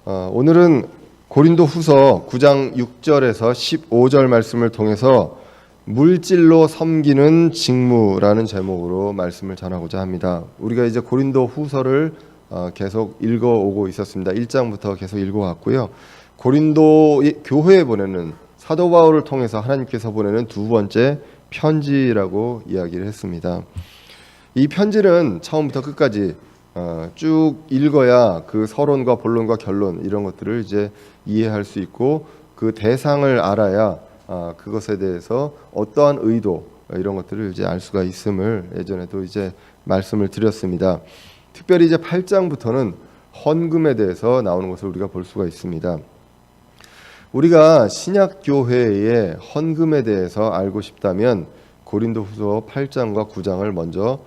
오늘은 고린도후서 9장 6절에서 15절 말씀을 통해서 물질로 섬기는 직무라는 제목으로 말씀을 전하고자 합니다. 우리가 이제 고린도후서를 계속 읽어오고 있었습니다. 1장부터 계속 읽어왔고요. 고린도 교회에 보내는 사도 바울을 통해서 하나님께서 보내는 두 번째 편지라고 이야기를 했습니다. 이 편지는 처음부터 끝까지 쭉 읽어야 그 서론과 본론과 결론 이런 것들을 이제 이해할 수 있고 그 대상을 알아야 그것에 대해서 어떠한 의도 이런 것들을 이제 알 수가 있음을 예전에도 이제 말씀을 드렸습니다. 특별히 이제 8장부터는 헌금에 대해서 나오는 것을 우리가 볼 수가 있습니다. 우리가 신약 교회의 헌금에 대해서 알고 싶다면 고린도후서 8장과 9장을 먼저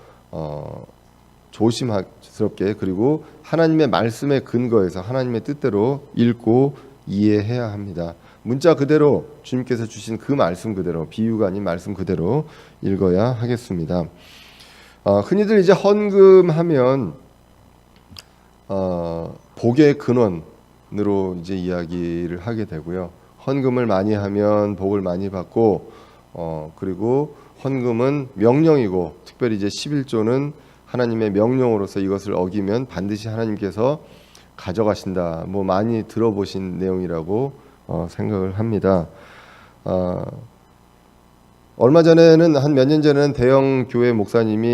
조심스럽게 그리고 하나님의 말씀에 근거해서 하나님의 뜻대로 읽고 이해해야 합니다. 문자 그대로 주님께서 주신 그 말씀 그대로 비유가 아닌 말씀 그대로 읽어야 하겠습니다. 흔히들 이제 헌금하면 복의 근원으로 이제 이야기를 하게 되고요. 헌금을 많이 하면 복을 많이 받고 그리고 헌금은 명령이고 특별히 이제 11조는 하나님의 명령으로서 이것을 어기면 반드시 하나님께서 가져가신다. 뭐 많이 들어보신 내용이라고 생각을 합니다. 얼마 전에는 한 몇 년 전에는 대형 교회 목사님이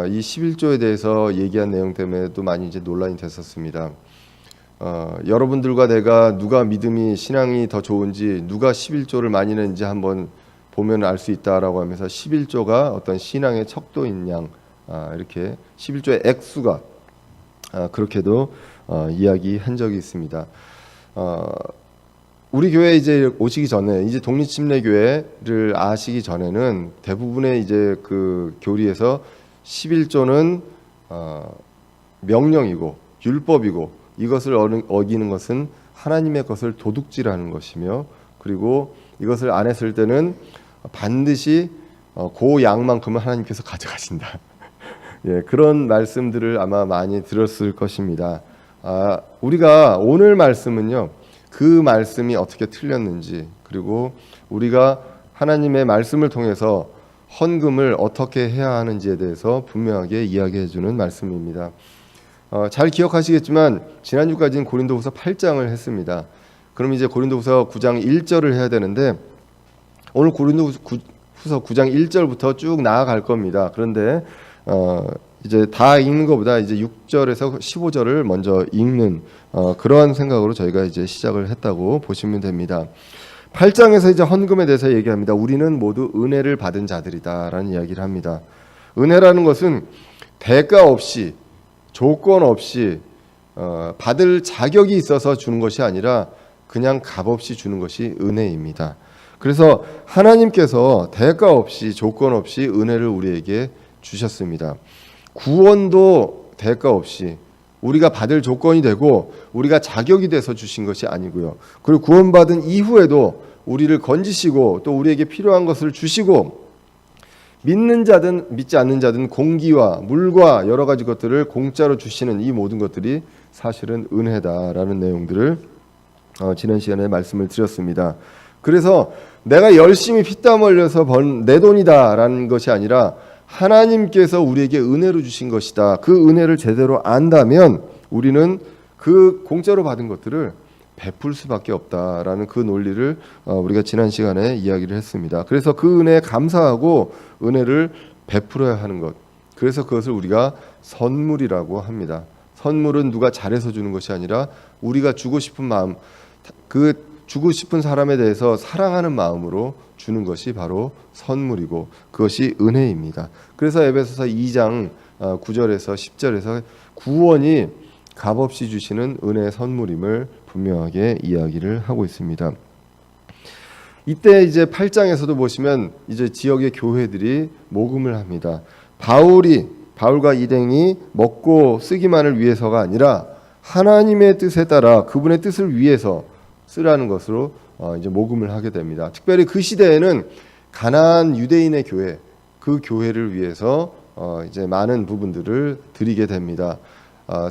이 11조에 대해서 얘기한 내용 때문에도 많이 이제 논란이 됐었습니다. 여러분들과 내가 누가 믿음이 신앙이 더 좋은지 누가 11조를 많이 냈는지 한번 보면 알 수 있다라고 하면서 11조가 어떤 신앙의 척도인 양 이렇게 11조의 액수가 그렇게도 이야기한 적이 있습니다. 우리 교회에 이제 오시기 전에 이제 독립침례교회를 아시기 전에는 대부분의 이제 그 교리에서 11조는 명령이고 율법이고 이것을 어기는 것은 하나님의 것을 도둑질하는 것이며 그리고 이것을 안 했을 때는 반드시 그 양만큼은 하나님께서 가져가신다. 예, 그런 말씀들을 아마 많이 들었을 것입니다. 우리가 오늘 말씀은요, 그 말씀이 어떻게 틀렸는지, 그리고 우리가 하나님의 말씀을 통해서 헌금을 어떻게 해야 하는지에 대해서 분명하게 이야기해 주는 말씀입니다. 잘 기억하시겠지만 지난주까지는 고린도후서 8장을 했습니다. 그럼 이제 고린도후서 9장 1절을 해야 되는데 오늘 고린도후서 9장 1절부터 쭉 나아갈 겁니다. 그런데 이제 다 읽는 것보다 이제 6절에서 15절을 먼저 읽는 그러한 생각으로 저희가 이제 시작을 했다고 보시면 됩니다. 8장에서 이제 헌금에 대해서 얘기합니다. 우리는 모두 은혜를 받은 자들이다라는 이야기를 합니다. 은혜라는 것은 대가 없이 조건 없이 받을 자격이 있어서 주는 것이 아니라 그냥 값없이 주는 것이 은혜입니다. 그래서 하나님께서 대가 없이 조건 없이 은혜를 우리에게 주셨습니다. 구원도 대가 없이 우리가 받을 조건이 되고 우리가 자격이 돼서 주신 것이 아니고요. 그리고 구원받은 이후에도 우리를 건지시고 또 우리에게 필요한 것을 주시고 믿는 자든 믿지 않는 자든 공기와 물과 여러 가지 것들을 공짜로 주시는 이 모든 것들이 사실은 은혜다라는 내용들을 지난 시간에 말씀을 드렸습니다. 그래서 내가 열심히 피땀 흘려서 번 내 돈이다라는 것이 아니라 하나님께서 우리에게 은혜로 주신 것이다. 그 은혜를 제대로 안다면 우리는 그 공짜로 받은 것들을 베풀 수밖에 없다라는 그 논리를 우리가 지난 시간에 이야기를 했습니다. 그래서 그 은혜에 감사하고 은혜를 베풀어야 하는 것. 그래서 그것을 우리가 선물이라고 합니다. 선물은 누가 잘해서 주는 것이 아니라 우리가 주고 싶은 마음, 그 주고 싶은 사람에 대해서 사랑하는 마음으로 주는 것이 바로 선물이고 그것이 은혜입니다. 그래서 에베소서 2장 9절에서 10절에서 구원이 값없이 주시는 은혜의 선물임을 분명하게 이야기를 하고 있습니다. 이때 이제 8장에서도 보시면 이제 지역의 교회들이 모금을 합니다. 바울과 일행이 먹고 쓰기만을 위해서가 아니라 하나님의 뜻에 따라 그분의 뜻을 위해서 쓰라는 것으로 이제 모금을 하게 됩니다. 특별히 그 시대에는 가나안 유대인의 교회, 그 교회를 위해서 이제 많은 부분들을 드리게 됩니다.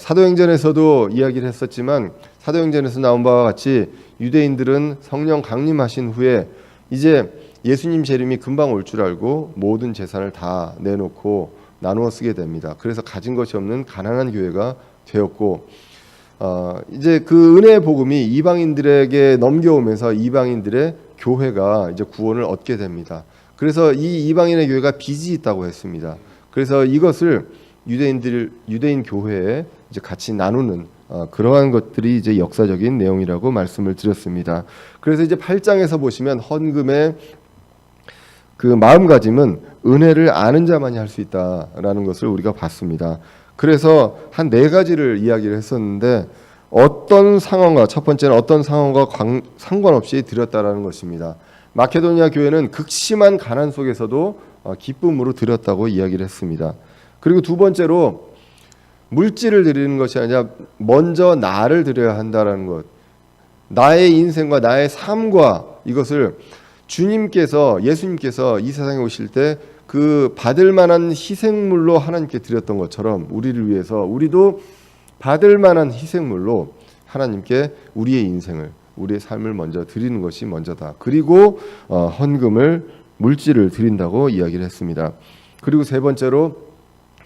사도행전에서도 이야기를 했었지만 사도행전에서 나온 바와 같이 유대인들은 성령 강림하신 후에 이제 예수님 재림이 금방 올 줄 알고 모든 재산을 다 내놓고 나누어 쓰게 됩니다. 그래서 가진 것이 없는 가난한 교회가 되었고 이제 그 은혜의 복음이 이방인들에게 넘겨오면서 이방인들의 교회가 이제 구원을 얻게 됩니다. 그래서 이 이방인의 교회가 빚이 있다고 했습니다. 그래서 이것을 유대인 교회에 이제 같이 나누는 그러한 것들이 이제 역사적인 내용이라고 말씀을 드렸습니다. 그래서 이제 8장에서 보시면 헌금의 그 마음가짐은 은혜를 아는 자만이 할 수 있다라는 것을 우리가 봤습니다. 그래서 한 4가지를 이야기를 했었는데 어떤 상황과 첫 번째는 어떤 상황과 상관없이 드렸다라는 것입니다. 마케도니아 교회는 극심한 가난 속에서도 기쁨으로 드렸다고 이야기를 했습니다. 그리고 두 번째로 물질을 드리는 것이 아니라 먼저 나를 드려야 한다라는 것. 나의 인생과 나의 삶과 이것을 예수님께서 이 세상에 오실 때 그 받을 만한 희생물로 하나님께 드렸던 것처럼 우리를 위해서 우리도 받을 만한 희생물로 하나님께 우리의 인생을, 우리의 삶을 먼저 드리는 것이 먼저다. 그리고 헌금을, 물질을 드린다고 이야기를 했습니다. 그리고 세 번째로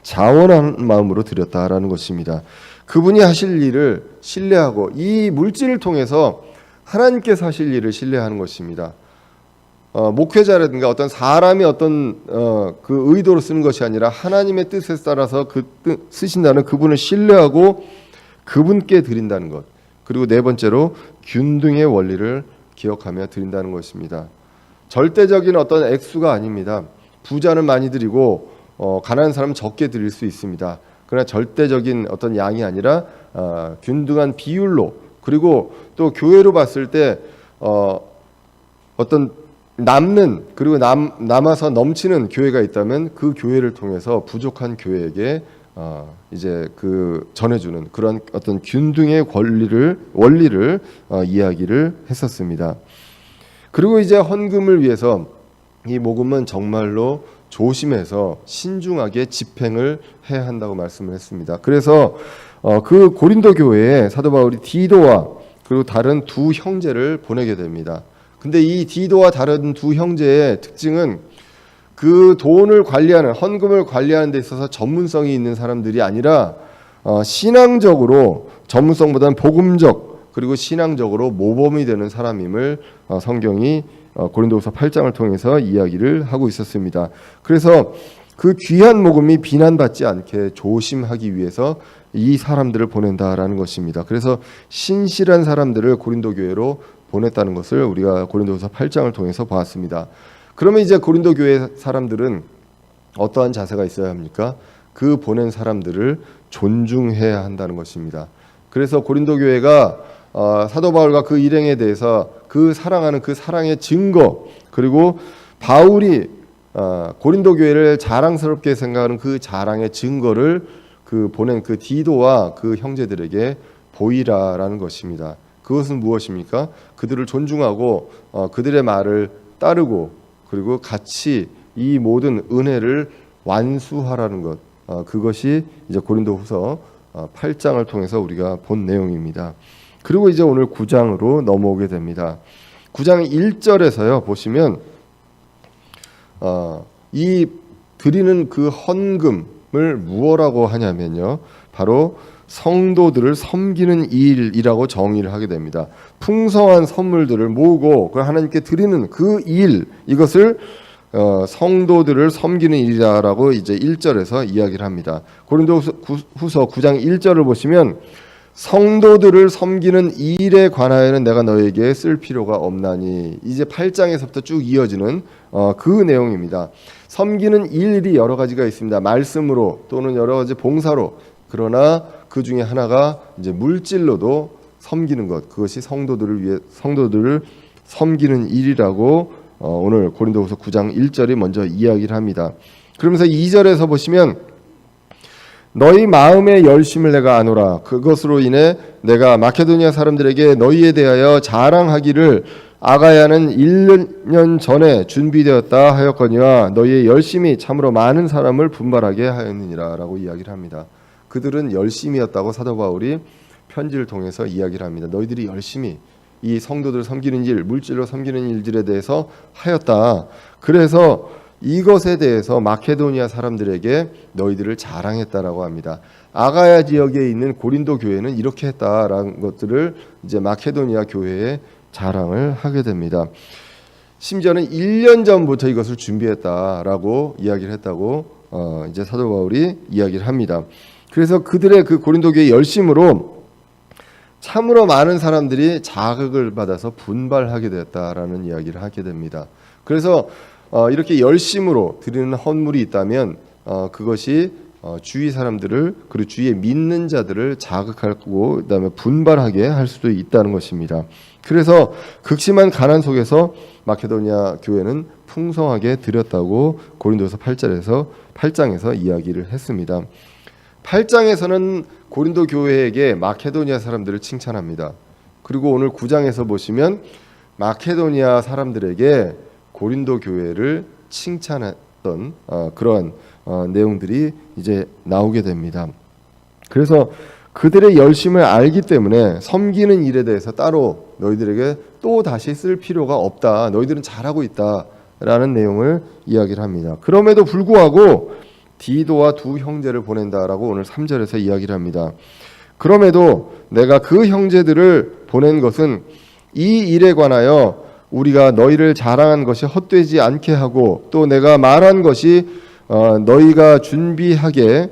자원하는 마음으로 드렸다라는 것입니다. 그분이 하실 일을 신뢰하고 이 물질을 통해서 하나님께서 하실 일을 신뢰하는 것입니다. 목회자라든가 어떤 사람이 어떤 그 의도로 쓰는 것이 아니라 하나님의 뜻에 따라서 쓰신다는 그분을 신뢰하고 그분께 드린다는 것. 그리고 네 번째로 균등의 원리를 기억하며 드린다는 것입니다. 절대적인 어떤 액수가 아닙니다. 부자는 많이 드리고 가난한 사람은 적게 드릴 수 있습니다. 그러나 절대적인 어떤 양이 아니라 균등한 비율로, 그리고 또 교회로 봤을 때 어떤 남는, 그리고 남아서 넘치는 교회가 있다면 그 교회를 통해서 부족한 교회에게 이제 그 전해주는 그런 어떤 균등의 원리를 이야기를 했었습니다. 그리고 이제 헌금을 위해서 이 모금은 정말로 조심해서 신중하게 집행을 해야 한다고 말씀을 했습니다. 그래서 그 고린도 교회에 사도 바울이 디도와 그리고 다른 두 형제를 보내게 됩니다. 근데 이 디도와 다른 두 형제의 특징은 그 돈을 관리하는, 헌금을 관리하는 데 있어서 전문성이 있는 사람들이 아니라 신앙적으로, 전문성보다는 복음적 그리고 신앙적으로 모범이 되는 사람임을 성경이 고린도후서 8장을 통해서 이야기를 하고 있었습니다. 그래서 그 귀한 모금이 비난받지 않게 조심하기 위해서 이 사람들을 보낸다라는 것입니다. 그래서 신실한 사람들을 고린도 교회로 보냈다는 것을 우리가 고린도후서 8장을 통해서 보았습니다. 그러면 이제 고린도 교회 사람들은 어떠한 자세가 있어야 합니까? 그 보낸 사람들을 존중해야 한다는 것입니다. 그래서 고린도 교회가 사도 바울과 그 일행에 대해서 그 사랑하는 그 사랑의 증거, 그리고 바울이 고린도 교회를 자랑스럽게 생각하는 그 자랑의 증거를 그 보낸 그 디도와 그 형제들에게 보이라라는 것입니다. 그것은 무엇입니까? 그들을 존중하고 그들의 말을 따르고 그리고 같이 이 모든 은혜를 완수하라는 것. 그것이 이제 고린도후서 8장을 통해서 우리가 본 내용입니다. 그리고 이제 오늘 9장으로 넘어오게 됩니다. 9장 1절에서요 보시면 이 드리는 그 헌금을 무엇라고 하냐면요, 바로 성도들을 섬기는 일이라고 정의를 하게 됩니다. 풍성한 선물들을 모으고 그걸 하나님께 드리는 그 일, 이것을 성도들을 섬기는 일이라고 이제 1절에서 이야기를 합니다. 고린도후서 9장 1절을 보시면 성도들을 섬기는 일에 관하여는 내가 너에게 쓸 필요가 없나니, 이제 8장에서부터 쭉 이어지는 그 내용입니다. 섬기는 일이 여러 가지가 있습니다. 말씀으로 또는 여러 가지 봉사로, 그러나 그 중에 하나가 이제 물질로도 섬기는 것, 그것이 성도들을 섬기는 일이라고 오늘 고린도후서 9장 1절이 먼저 이야기를 합니다. 그러면서 2절에서 보시면 너희 마음의 열심을 내가 아노라, 그것으로 인해 내가 마케도니아 사람들에게 너희에 대하여 자랑하기를 아가야는 1년 전에 준비되었다 하였거니와 너희의 열심이 참으로 많은 사람을 분발하게 하였느니라 라고 이야기를 합니다. 그들은 열심이었다고 사도 바울이 편지를 통해서 이야기를 합니다. 너희들이 열심히 이 성도들 섬기는 일, 물질로 섬기는 일들에 대해서 하였다. 그래서 이것에 대해서 마케도니아 사람들에게 너희들을 자랑했다라고 합니다. 아가야 지역에 있는 고린도 교회는 이렇게 했다라는 것들을 이제 마케도니아 교회에 자랑을 하게 됩니다. 심지어는 1년 전부터 이것을 준비했다라고 이야기를 했다고 이제 사도 바울이 이야기를 합니다. 그래서 그들의 그 고린도 교회의 열심으로 참으로 많은 사람들이 자극을 받아서 분발하게 되었다라는 이야기를 하게 됩니다. 그래서 이렇게 열심으로 드리는 헌물이 있다면 그것이 주위 사람들을 그리고 주위에 믿는 자들을 자극하고 그다음에 분발하게 할 수도 있다는 것입니다. 그래서 극심한 가난 속에서 마케도니아 교회는 풍성하게 드렸다고 고린도서 8장에서 이야기를 했습니다. 8장에서는 고린도 교회에게 마케도니아 사람들을 칭찬합니다. 그리고 오늘 9장에서 보시면 마케도니아 사람들에게 고린도 교회를 칭찬했던 그러한 내용들이 이제 나오게 됩니다. 그래서 그들의 열심을 알기 때문에 섬기는 일에 대해서 따로 너희들에게 또 다시 쓸 필요가 없다. 너희들은 잘하고 있다라는 내용을 이야기를 합니다. 그럼에도 불구하고 디도와 두 형제를 보낸다라고 오늘 3절에서 이야기를 합니다. 그럼에도 내가 그 형제들을 보낸 것은 이 일에 관하여 우리가 너희를 자랑한 것이 헛되지 않게 하고 또 내가 말한 것이 너희가 준비하게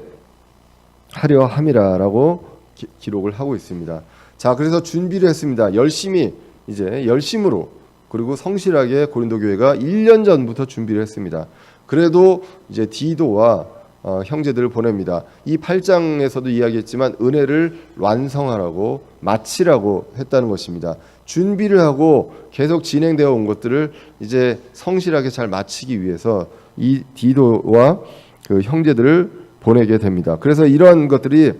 하려 함이라라고 기록을 하고 있습니다. 자, 그래서 준비를 했습니다. 열심으로 그리고 성실하게 고린도 교회가 1년 전부터 준비를 했습니다. 그래도 이제 디도와 형제들을 보냅니다. 이 8장에서도 이야기했지만 은혜를 완성하라고 마치라고 했다는 것입니다. 준비를 하고 계속 진행되어 온 것들을 이제 성실하게 잘 마치기 위해서 이 디도와 그 형제들을 보내게 됩니다. 그래서 이러한 것들이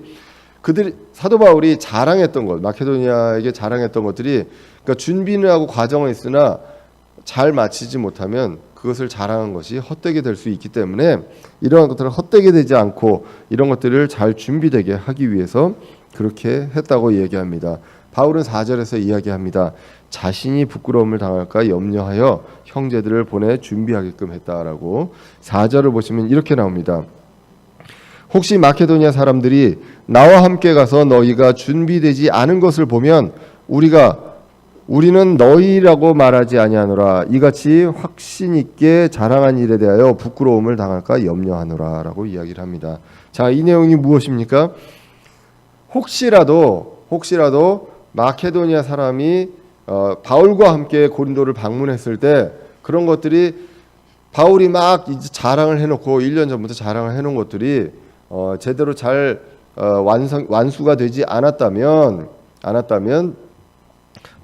사도 바울이 자랑했던 것, 마케도니아에게 자랑했던 것들이 그러니까 준비는 하고 과정은 있으나 잘 마치지 못하면 그것을 자랑한 것이 헛되게 될 수 있기 때문에 이러한 것들을 헛되게 되지 않고 이런 것들을 잘 준비되게 하기 위해서 그렇게 했다고 얘기합니다. 바울은 4절에서 이야기합니다. 자신이 부끄러움을 당할까 염려하여 형제들을 보내 준비하게끔 했다라고 4절을 보시면 이렇게 나옵니다. 혹시 마케도니아 사람들이 나와 함께 가서 너희가 준비되지 않은 것을 보면 우리는 너희라고 말하지 아니하노라. 이같이 확신 있게 자랑한 일에 대하여 부끄러움을 당할까 염려하노라라고 이야기를 합니다. 자, 이 내용이 무엇입니까? 혹시라도 마케도니아 사람이 바울과 함께 고린도를 방문했을 때 그런 것들이 바울이 막 이제 자랑을 해놓고 1년 전부터 자랑을 해놓은 것들이 제대로 잘 완수가 되지 않았다면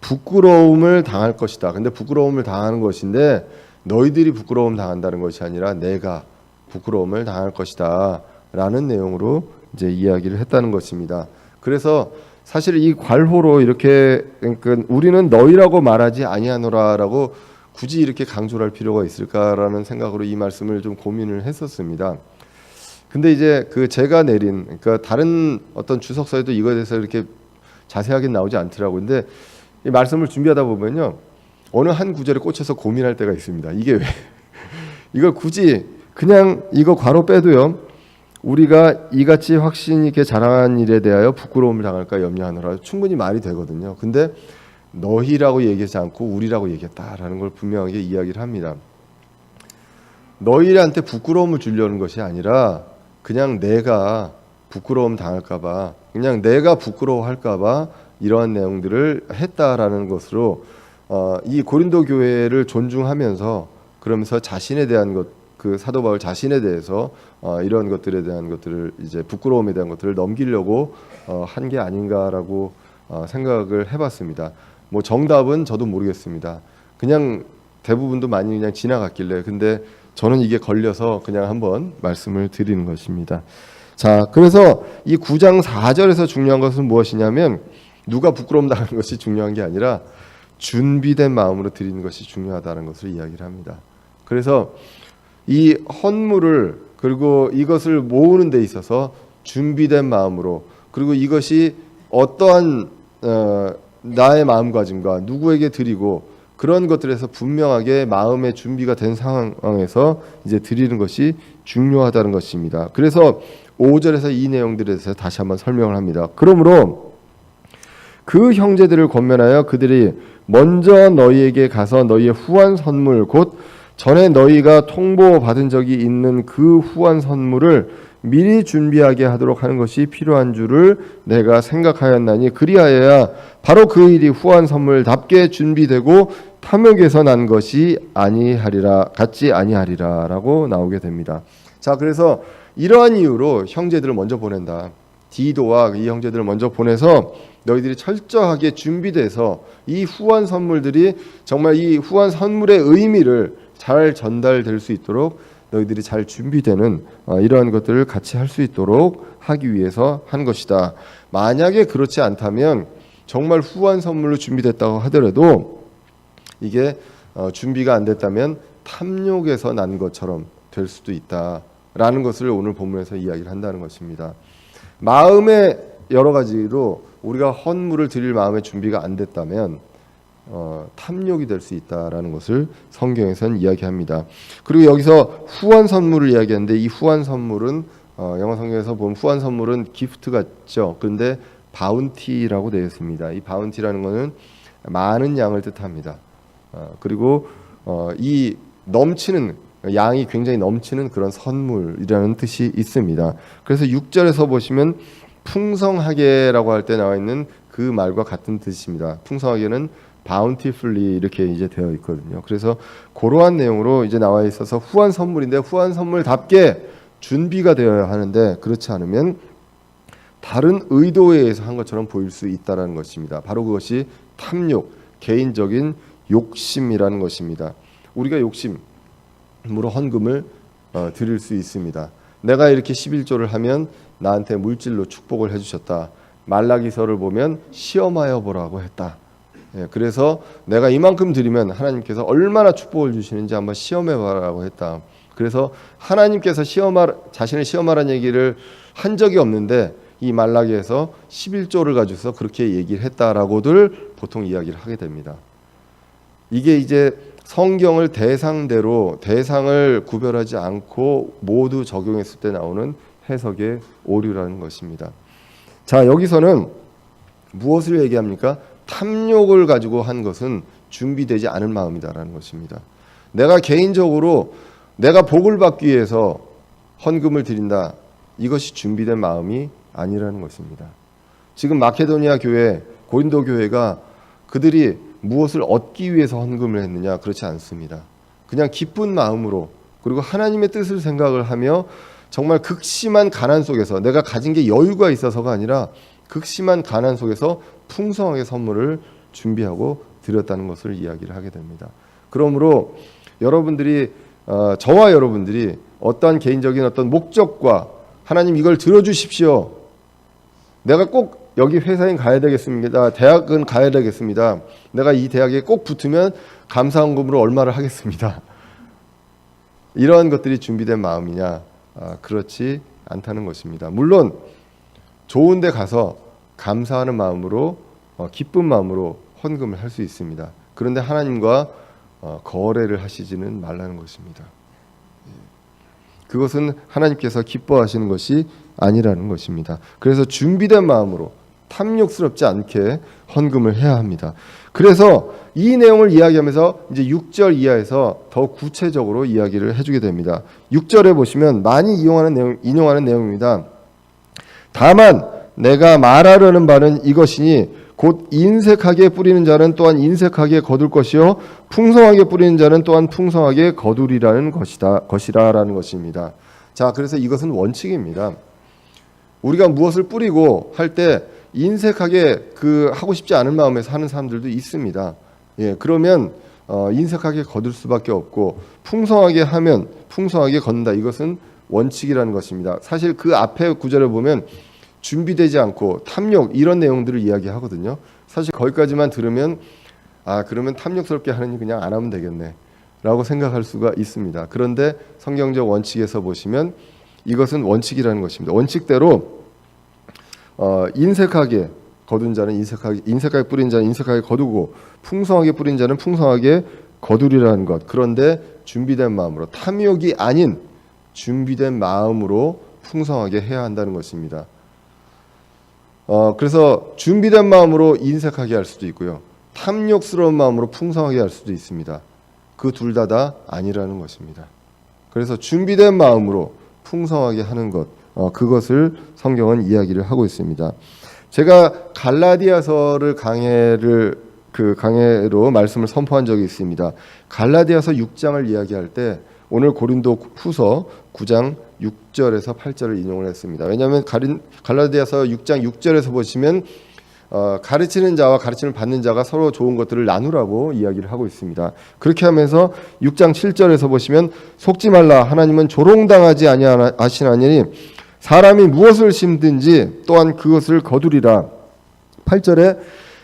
부끄러움을 당할 것이다. 근데 부끄러움을 당하는 것인데 너희들이 부끄러움 당한다는 것이 아니라 내가 부끄러움을 당할 것이다 라는 내용으로 이제 이야기를 했다는 것입니다. 그래서 사실 이 괄호로 이렇게 그러니까 우리는 너희라고 말하지 아니하노라라고 굳이 이렇게 강조를 할 필요가 있을까라는 생각으로 이 말씀을 좀 고민을 했었습니다. 근데 이제 그 제가 내린 그러니까 다른 어떤 주석서에도 이거에 대해서 이렇게 자세하게 나오지 않더라고요. 근데 이 말씀을 준비하다 보면요 어느 한 구절에 꽂혀서 고민할 때가 있습니다. 이게 왜 이걸 굳이 그냥 이거 괄호 빼도요 우리가 이같이 확신 있게 자랑한 일에 대하여 부끄러움을 당할까 염려하노라 충분히 말이 되거든요. 근데 너희라고 얘기하지 않고 우리라고 얘기했다라는 걸 분명하게 이야기를 합니다. 너희한테 부끄러움을 주려는 것이 아니라 그냥 내가 부끄러움 당할까봐 그냥 내가 부끄러워할까봐 이러한 내용들을 했다라는 것으로 이 고린도 교회를 존중하면서 그러면서 자신에 대한 것, 그 사도 바울 자신에 대해서 이런 것들에 대한 것들을 이제 부끄러움에 대한 것들을 넘기려고 한 게 아닌가라고 생각을 해봤습니다. 뭐 정답은 저도 모르겠습니다. 그냥 대부분도 많이 그냥 지나갔길래 근데 저는 이게 걸려서 그냥 한번 말씀을 드리는 것입니다. 자, 그래서 이 9장 4절에서 중요한 것은 무엇이냐면 누가 부끄러움 당하는 것이 중요한 게 아니라 준비된 마음으로 드리는 것이 중요하다는 것을 이야기를 합니다. 그래서 이 헌물을 그리고 이것을 모으는 데 있어서 준비된 마음으로, 그리고 이것이 어떠한 나의 마음가짐과 누구에게 드리고 그런 것들에서 분명하게 마음의 준비가 된 상황에서 이제 드리는 것이 중요하다는 것입니다. 그래서 5절에서 이 내용들에 대해서 다시 한번 설명을 합니다. 그러므로 그 형제들을 권면하여 그들이 먼저 너희에게 가서 너희의 후한 선물 곧 전에 너희가 통보받은 적이 있는 그 후한 선물을 미리 준비하게 하도록 하는 것이 필요한 줄을 내가 생각하였나니 그리하여야 바로 그 일이 후한 선물답게 준비되고 탐욕에서 난 것이 아니하리라 같지 아니하리라라고 나오게 됩니다. 자, 그래서 이러한 이유로 형제들을 먼저 보낸다. 디도와 이 형제들을 먼저 보내서 너희들이 철저하게 준비돼서 이 후한 선물들이 정말 이 후한 선물의 의미를 잘 전달될 수 있도록 너희들이 잘 준비되는 이러한 것들을 같이 할 수 있도록 하기 위해서 한 것이다. 만약에 그렇지 않다면 정말 후한 선물로 준비됐다고 하더라도 이게 준비가 안 됐다면 탐욕에서 난 것처럼 될 수도 있다라는 것을 오늘 본문에서 이야기를 한다는 것입니다. 마음의 여러 가지로 우리가 헌물을 드릴 마음의 준비가 안 됐다면 탐욕이 될 수 있다라는 것을 성경에서는 이야기합니다. 그리고 여기서 후한 선물을 이야기하는데 이 후한 선물은 영어 성경에서 보면 후한 선물은 기프트 같죠. 그런데 바운티라고 되어 있습니다. 이 바운티라는 것은 많은 양을 뜻합니다. 그리고 이 넘치는 양이 굉장히 넘치는 그런 선물이라는 뜻이 있습니다. 그래서 6절에서 보시면 풍성하게라고 할 때 나와 있는 그 말과 같은 뜻입니다. 풍성하게는 bountifully 이렇게 이제 되어 있거든요. 그래서 그러한 내용으로 이제 나와 있어서 후한 선물인데 후한 선물답게 준비가 되어야 하는데 그렇지 않으면 다른 의도에 의해서 한 것처럼 보일 수 있다라는 것입니다. 바로 그것이 탐욕, 개인적인 욕심이라는 것입니다. 우리가 욕심으로 헌금을 드릴 수 있습니다. 내가 이렇게 11조를 하면 나한테 물질로 축복을 해주셨다. 말라기서를 보면 시험하여 보라고 했다. 그래서 내가 이만큼 드리면 하나님께서 얼마나 축복을 주시는지 한번 시험해 보라고 했다. 그래서 하나님께서 자신을 시험하라는 얘기를 한 적이 없는데 이 말라기에서 11조를 가지고서 그렇게 얘기를 했다라고들 보통 이야기를 하게 됩니다. 이게 이제 성경을 대상대로 대상을 구별하지 않고 모두 적용했을 때 나오는 해석의 오류라는 것입니다. 자, 여기서는 무엇을 얘기합니까? 탐욕을 가지고 한 것은 준비되지 않은 마음이다라는 것입니다. 내가 개인적으로 내가 복을 받기 위해서 헌금을 드린다. 이것이 준비된 마음이 아니라는 것입니다. 지금 마케도니아 교회, 고린도 교회가 그들이 무엇을 얻기 위해서 헌금을 했느냐? 그렇지 않습니다. 그냥 기쁜 마음으로 그리고 하나님의 뜻을 생각을 하며 정말 극심한 가난 속에서 내가 가진 게 여유가 있어서가 아니라 극심한 가난 속에서 풍성하게 선물을 준비하고 드렸다는 것을 이야기를 하게 됩니다. 그러므로 여러분들이 저와 여러분들이 어떠한 개인적인 어떤 목적과 하나님 이걸 들어주십시오. 내가 꼭 여기 회사에 가야 되겠습니다. 대학은 가야 되겠습니다. 내가 이 대학에 꼭 붙으면 감사헌금으로 얼마를 하겠습니다. 이러한 것들이 준비된 마음이냐? 그렇지 않다는 것입니다. 물론 좋은 데 가서 감사하는 마음으로 기쁜 마음으로 헌금을 할 수 있습니다. 그런데 하나님과 거래를 하시지는 말라는 것입니다. 그것은 하나님께서 기뻐하시는 것이 아니라는 것입니다. 그래서 준비된 마음으로 탐욕스럽지 않게 헌금을 해야 합니다. 그래서 이 내용을 이야기하면서 이제 6절 이하에서 더 구체적으로 이야기를 해주게 됩니다. 6절에 보시면 많이 인용하는 내용입니다. 다만 내가 말하려는 바는 이것이니 곧 인색하게 뿌리는 자는 또한 인색하게 거둘 것이요 풍성하게 뿌리는 자는 또한 풍성하게 거두리라는 것이라라는 것입니다. 자, 그래서 이것은 원칙입니다. 우리가 무엇을 뿌리고 할 때 인색하게 하고 싶지 않은 마음에서 하는 사람들도 있습니다. 그러면 인색하게 거둘 수밖에 없고 풍성하게 하면 풍성하게 걷는다. 이것은 원칙이라는 것입니다. 사실 그 앞에 구절을 보면 준비되지 않고 탐욕 이런 내용들을 이야기하거든요. 사실 거기까지만 들으면 그러면 탐욕스럽게 하느니 그냥 안 하면 되겠네 라고 생각할 수가 있습니다. 그런데 성경적 원칙에서 보시면 이것은 원칙이라는 것입니다. 원칙대로 인색하게 거둔 자는 인색하게 뿌린 자는 인색하게 거두고 풍성하게 뿌린 자는 풍성하게 거두리라는 것. 그런데 준비된 마음으로, 탐욕이 아닌 준비된 마음으로 풍성하게 해야 한다는 것입니다. 그래서 준비된 마음으로 인색하게 할 수도 있고요, 탐욕스러운 마음으로 풍성하게 할 수도 있습니다. 그 둘 다 아니라는 것입니다. 그래서 준비된 마음으로 풍성하게 하는 것, 그것을 성경은 이야기를 하고 있습니다. 제가 갈라디아서를 강해로 말씀을 선포한 적이 있습니다. 갈라디아서 6장을 이야기할 때 오늘 고린도 후서 9장 6절에서 8절을 인용을 했습니다. 왜냐하면 갈라디아서 6장 6절에서 보시면 가르치는 자와 가르침을 받는 자가 서로 좋은 것들을 나누라고 이야기를 하고 있습니다. 그렇게 하면서 6장 7절에서 보시면 속지 말라, 하나님은 조롱당하지 아니하시나니 사람이 무엇을 심든지 또한 그것을 거두리라. 8절에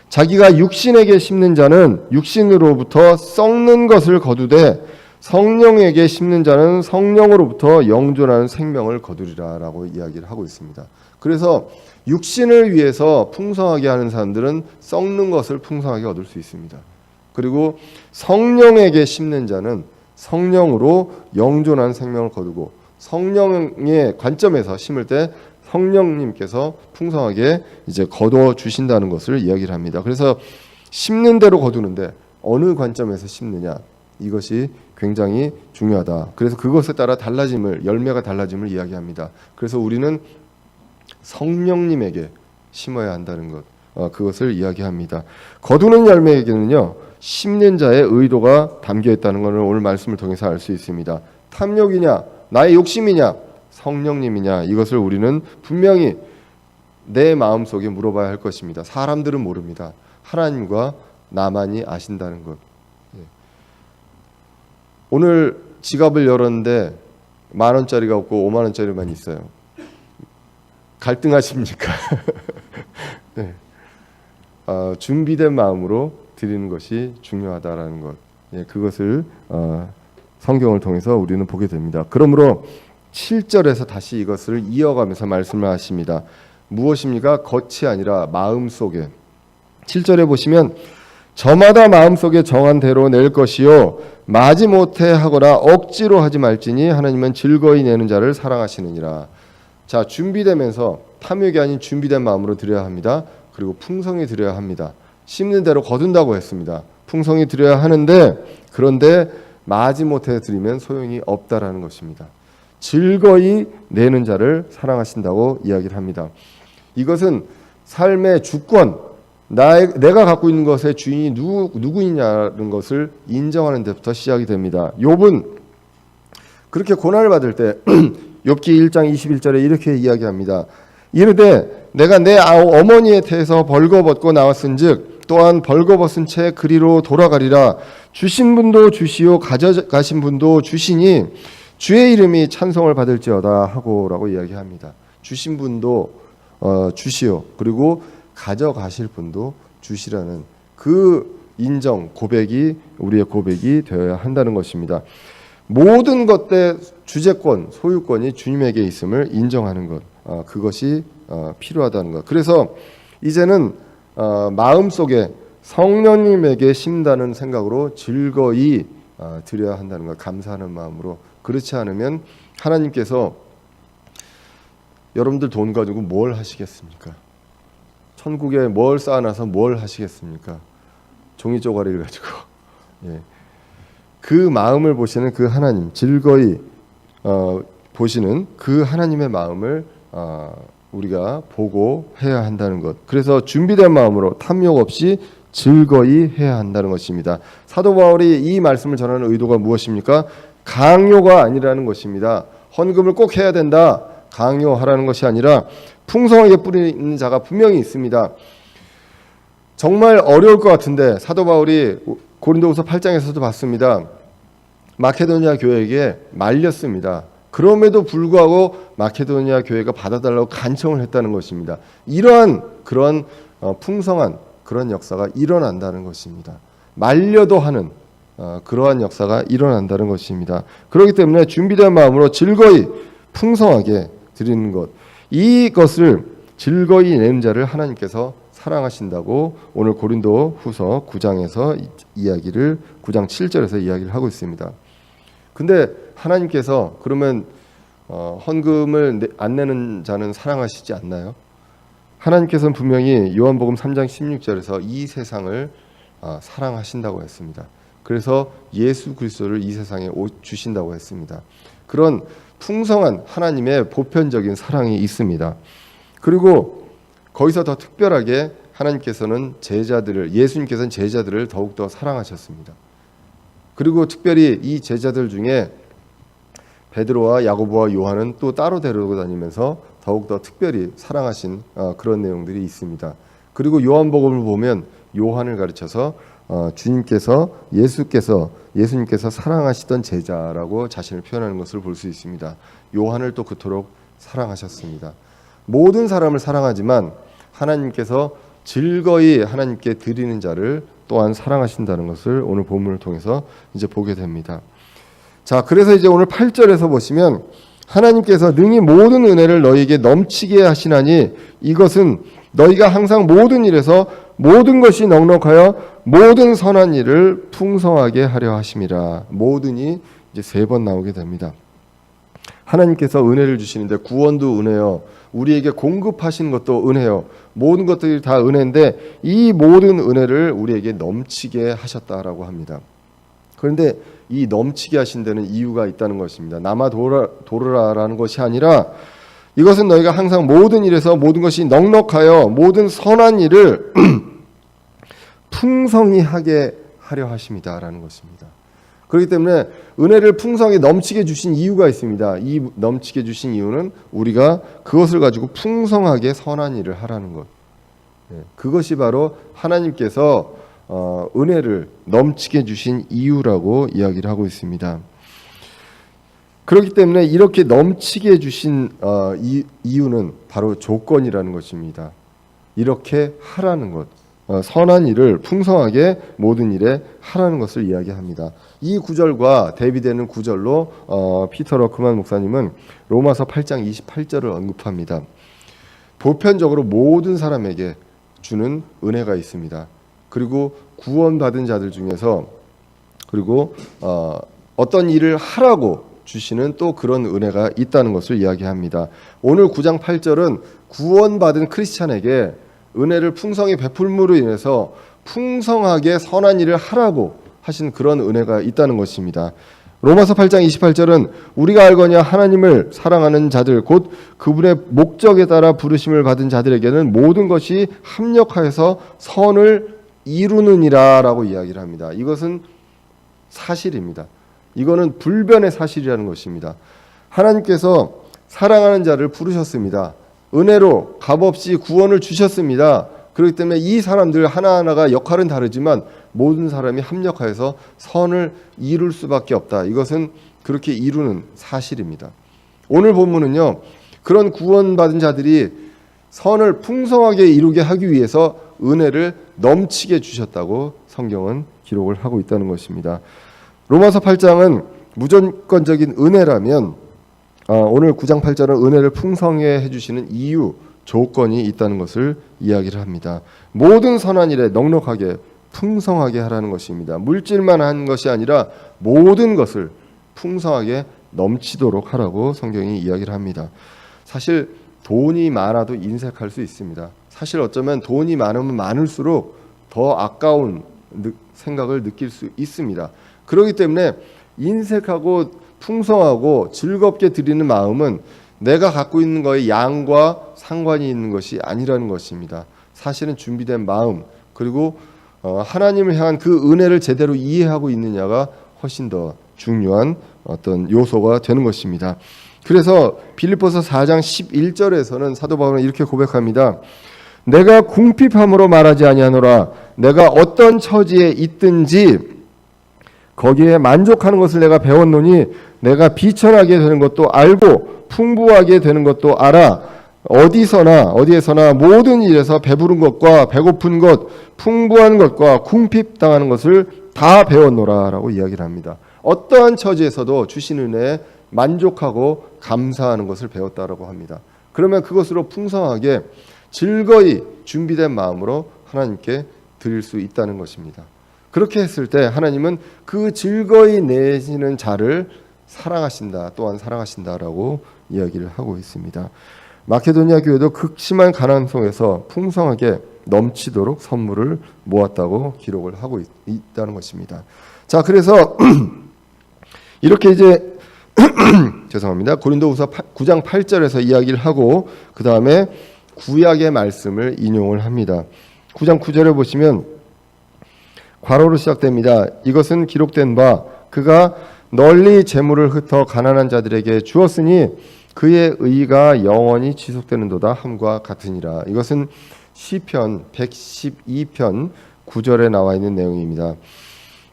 자기가 육신에게 심는 자는 육신으로부터 썩는 것을 거두되 성령에게 심는 자는 성령으로부터 영존하는 생명을 거두리라 라고 이야기를 하고 있습니다. 그래서 육신을 위해서 풍성하게 하는 사람들은 썩는 것을 풍성하게 얻을 수 있습니다. 그리고 성령에게 심는 자는 성령으로 영존한 생명을 거두고, 성령의 관점에서 심을 때 성령님께서 풍성하게 이제 거둬 주신다는 것을 이야기를 합니다. 그래서 심는 대로 거두는데 어느 관점에서 심느냐, 이것이 굉장히 중요하다. 그래서 그것에 따라 열매가 달라짐을 이야기합니다. 그래서 우리는 성령님에게 심어야 한다는 것, 그것을 이야기합니다. 거두는 열매에게는요, 심는 자의 의도가 담겨 있다는 것을 오늘 말씀을 통해서 알 수 있습니다. 탐욕이냐, 나의 욕심이냐, 성령님이냐, 이것을 우리는 분명히 내 마음속에 물어봐야 할 것입니다. 사람들은 모릅니다. 하나님과 나만이 아신다는 것. 오늘 지갑을 열었는데 10,000원짜리가 없고 50,000원짜리만 있어요. 갈등하십니까? 네. 준비된 마음으로 드리는 것이 중요하다라는 것, 그것을 성경을 통해서 우리는 보게 됩니다. 그러므로 7절에서 다시 이것을 이어가면서 말씀을 하십니다. 무엇입니까? 겉이 아니라 마음속에. 7절에 보시면 저마다 마음속에 정한 대로 낼 것이요 마지못해 하거나 억지로 하지 말지니 하나님은 즐거이 내는 자를 사랑하시느니라. 자, 준비되면서 탐욕이 아닌 준비된 마음으로 드려야 합니다. 그리고 풍성히 드려야 합니다. 심는 대로 거둔다고 했습니다. 풍성히 드려야 하는데, 그런데 마지못해 드리면 소용이 없다라는 것입니다. 즐거이 내는 자를 사랑하신다고 이야기를 합니다. 이것은 삶의 주권, 내가 갖고 있는 것의 주인이 누구이냐는 것을 인정하는 데부터 시작이 됩니다. 욥은 그렇게 고난을 받을 때 욥기 1장 21절에 이렇게 이야기합니다. 이르되 내가 내 어머니의 태에서 벌거벗고 나왔은즉 또한 벌거벗은 채 그리로 돌아가리라. 주신 분도 주시오 가져가신 분도 주시니 주의 이름이 찬송을 받을지어다 하고라고 이야기합니다. 주신 분도 주시오, 그리고 가져가실 분도 주시라는 그 인정, 고백이 우리의 고백이 되어야 한다는 것입니다. 모든 것의 주재권, 소유권이 주님에게 있음을 인정하는 것, 그것이 필요하다는 것. 그래서 이제는 마음속에 성령님에게 심다는 생각으로 즐거이 드려야 한다는 것, 감사하는 마음으로. 그렇지 않으면 하나님께서 여러분들 돈 가지고 뭘 하시겠습니까? 천국에 뭘 쌓아놔서 뭘 하시겠습니까? 종이 쪼가리를 가지고. 그 마음을 보시는 그 하나님, 즐거이 보시는 그 하나님의 마음을 우리가 보고 해야 한다는 것. 그래서 준비된 마음으로 탐욕 없이 즐거이 해야 한다는 것입니다. 사도 바울이 이 말씀을 전하는 의도가 무엇입니까? 강요가 아니라는 것입니다. 헌금을 꼭 해야 된다, 강요하라는 것이 아니라 풍성하게 뿌리는 자가 분명히 있습니다. 정말 어려울 것 같은데 사도 바울이 고린도후서 8장에서도 봤습니다. 마케도니아 교회에게 말렸습니다. 그럼에도 불구하고 마케도니아 교회가 받아달라고 간청을 했다는 것입니다. 이러한 그런 풍성한 그런 역사가 일어난다는 것입니다. 말려도 하는 그러한 역사가 일어난다는 것입니다. 그렇기 때문에 준비된 마음으로 즐거이 풍성하게 드리는 것, 이것을 즐거이 내는 자를 하나님께서 사랑하신다고 오늘 고린도후서 9장에서 이야기를 9장 7절에서 이야기를 하고 있습니다. 근데 하나님께서 그러면 헌금을 안 내는 자는 사랑하시지 않나요? 하나님께서는 분명히 요한복음 3장 16절에서 이 세상을 사랑하신다고 했습니다. 그래서 예수 그리스도를 이 세상에 주신다고 했습니다. 그런 풍성한 하나님의 보편적인 사랑이 있습니다. 그리고 거기서 더 특별하게 하나님께서는 예수님께서는 제자들을 더욱더 사랑하셨습니다. 그리고 특별히 이 제자들 중에 베드로와 야고보와 요한은 또 따로 데리고 다니면서 더욱더 특별히 사랑하신 그런 내용들이 있습니다. 그리고 요한복음을 보면 요한을 가르쳐서 예수님께서 사랑하시던 제자라고 자신을 표현하는 것을 볼 수 있습니다. 요한을 또 그토록 사랑하셨습니다. 모든 사람을 사랑하지만 하나님께서 즐거이 하나님께 드리는 자를 또한 사랑하신다는 것을 오늘 본문을 통해서 이제 보게 됩니다. 자, 그래서 이제 오늘 8절에서 보시면 하나님께서 능히 모든 은혜를 너희에게 넘치게 하시나니 이것은 너희가 항상 모든 일에서 모든 것이 넉넉하여 모든 선한 일을 풍성하게 하려 하심이라. 모든이 이제 3번 나오게 됩니다. 하나님께서 은혜를 주시는데 구원도 은혜요, 우리에게 공급하신 것도 은혜요, 모든 것들이 다 은혜인데 이 모든 은혜를 우리에게 넘치게 하셨다라고 합니다. 그런데 이 넘치게 하신 데는 이유가 있다는 것입니다. 남아 도르라라는 것이 아니라 이것은 너희가 항상 모든 일에서 모든 것이 넉넉하여 모든 선한 일을 풍성히 하게 하려 하심이다라는 것입니다. 그렇기 때문에 은혜를 풍성히 넘치게 주신 이유가 있습니다. 이 넘치게 주신 이유는 우리가 그것을 가지고 풍성하게 선한 일을 하라는 것. 그것이 바로 하나님께서 은혜를 넘치게 주신 이유라고 이야기를 하고 있습니다. 그렇기 때문에 이렇게 넘치게 주신 이유는 바로 조건이라는 것입니다. 이렇게 하라는 것, 선한 일을 풍성하게 모든 일에 하라는 것을 이야기합니다. 이 구절과 대비되는 구절로 피터 러크만 목사님은 로마서 8장 28절을 언급합니다. 보편적으로 모든 사람에게 주는 은혜가 있습니다. 그리고 구원받은 자들 중에서 그리고 어떤 일을 하라고 주시는 또 그런 은혜가 있다는 것을 이야기합니다. 오늘 9장 8절은 구원받은 크리스찬에게 은혜를 풍성히 베풀므로 인해서 풍성하게 선한 일을 하라고 하신 그런 은혜가 있다는 것입니다. 로마서 8장 28절은 우리가 알거냐 하나님을 사랑하는 자들 곧 그분의 목적에 따라 부르심을 받은 자들에게는 모든 것이 합력하여서 선을 이루느니라 라고 이야기를 합니다. 이것은 사실입니다. 이거는 불변의 사실이라는 것입니다. 하나님께서 사랑하는 자를 부르셨습니다. 은혜로 값없이 구원을 주셨습니다. 그렇기 때문에 이 사람들 하나하나가 역할은 다르지만 모든 사람이 합력하여서 선을 이룰 수밖에 없다. 이것은 그렇게 이루는 사실입니다. 오늘 본문은요, 그런 구원받은 자들이 선을 풍성하게 이루게 하기 위해서 은혜를 넘치게 주셨다고 성경은 기록을 하고 있다는 것입니다. 로마서 8장은 무조건적인 은혜라면 오늘 9장 8절은 은혜를 풍성하게 해주시는 이유, 조건이 있다는 것을 이야기를 합니다. 모든 선한 일에 넉넉하게 풍성하게 하라는 것입니다. 물질만 한 것이 아니라 모든 것을 풍성하게 넘치도록 하라고 성경이 이야기를 합니다. 사실 돈이 많아도 인색할 수 있습니다. 사실 어쩌면 돈이 많으면 많을수록 더 아까운 생각을 느낄 수 있습니다. 그렇기 때문에 인색하고 풍성하고 즐겁게 드리는 마음은 내가 갖고 있는 거에 양과 상관이 있는 것이 아니라는 것입니다. 사실은 준비된 마음, 그리고 하나님을 향한 그 은혜를 제대로 이해하고 있느냐가 훨씬 더 중요한 어떤 요소가 되는 것입니다. 그래서 빌립보서 4장 11절에서는 사도 바울은 이렇게 고백합니다. 내가 궁핍함으로 말하지 아니하노라. 내가 어떤 처지에 있든지 거기에 만족하는 것을 내가 배웠노니 내가 비천하게 되는 것도 알고 풍부하게 되는 것도 알아. 어디에서나 모든 일에서 배부른 것과 배고픈 것, 풍부한 것과 궁핍당하는 것을 다 배웠노라 라고 이야기를 합니다. 어떠한 처지에서도 주신 은혜에 만족하고 감사하는 것을 배웠다라고 합니다. 그러면 그것으로 풍성하게 즐거이 준비된 마음으로 하나님께 드릴 수 있다는 것입니다. 그렇게 했을 때 하나님은 그 즐거이 내시는 자를 사랑하신다, 또한 사랑하신다라고 이야기를 하고 있습니다. 마케도니아 교회도 극심한 가난 속에서 풍성하게 넘치도록 선물을 모았다고 기록을 하고 있다는 것입니다. 자, 그래서 이렇게 이제 죄송합니다. 고린도후서 9장 8절에서 이야기를 하고 그 다음에 구약의 말씀을 인용을 합니다. 9장 9절에 보시면 괄호로 시작됩니다. 이것은 기록된 바 그가 널리 재물을 흩어 가난한 자들에게 주었으니 그의 의가 영원히 지속되는도다 함과 같으니라. 이것은 시편 112편 9절에 나와 있는 내용입니다.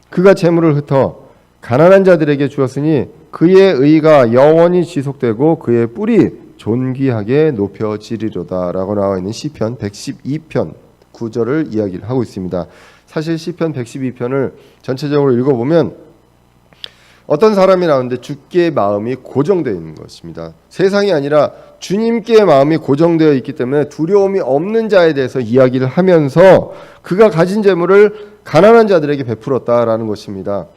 그가 재물을 흩어 가난한 자들에게 주었으니 그의 의가 영원히 지속되고 그의 뿔이 존귀하게 높여지리로다 라고 나와 있는 시편 112편 9절을 이야기를 하고 있습니다. 사실 시편 112편을 전체적으로 읽어보면 어떤 사람이 나오는데 주께 마음이 고정되어 있는 것입니다. 세상이 아니라 주님께 마음이 고정되어 있기 때문에 두려움이 없는 자에 대해서 이야기를 하면서 그가 가진 재물을 가난한 자들에게 베풀었다라는 것입니다.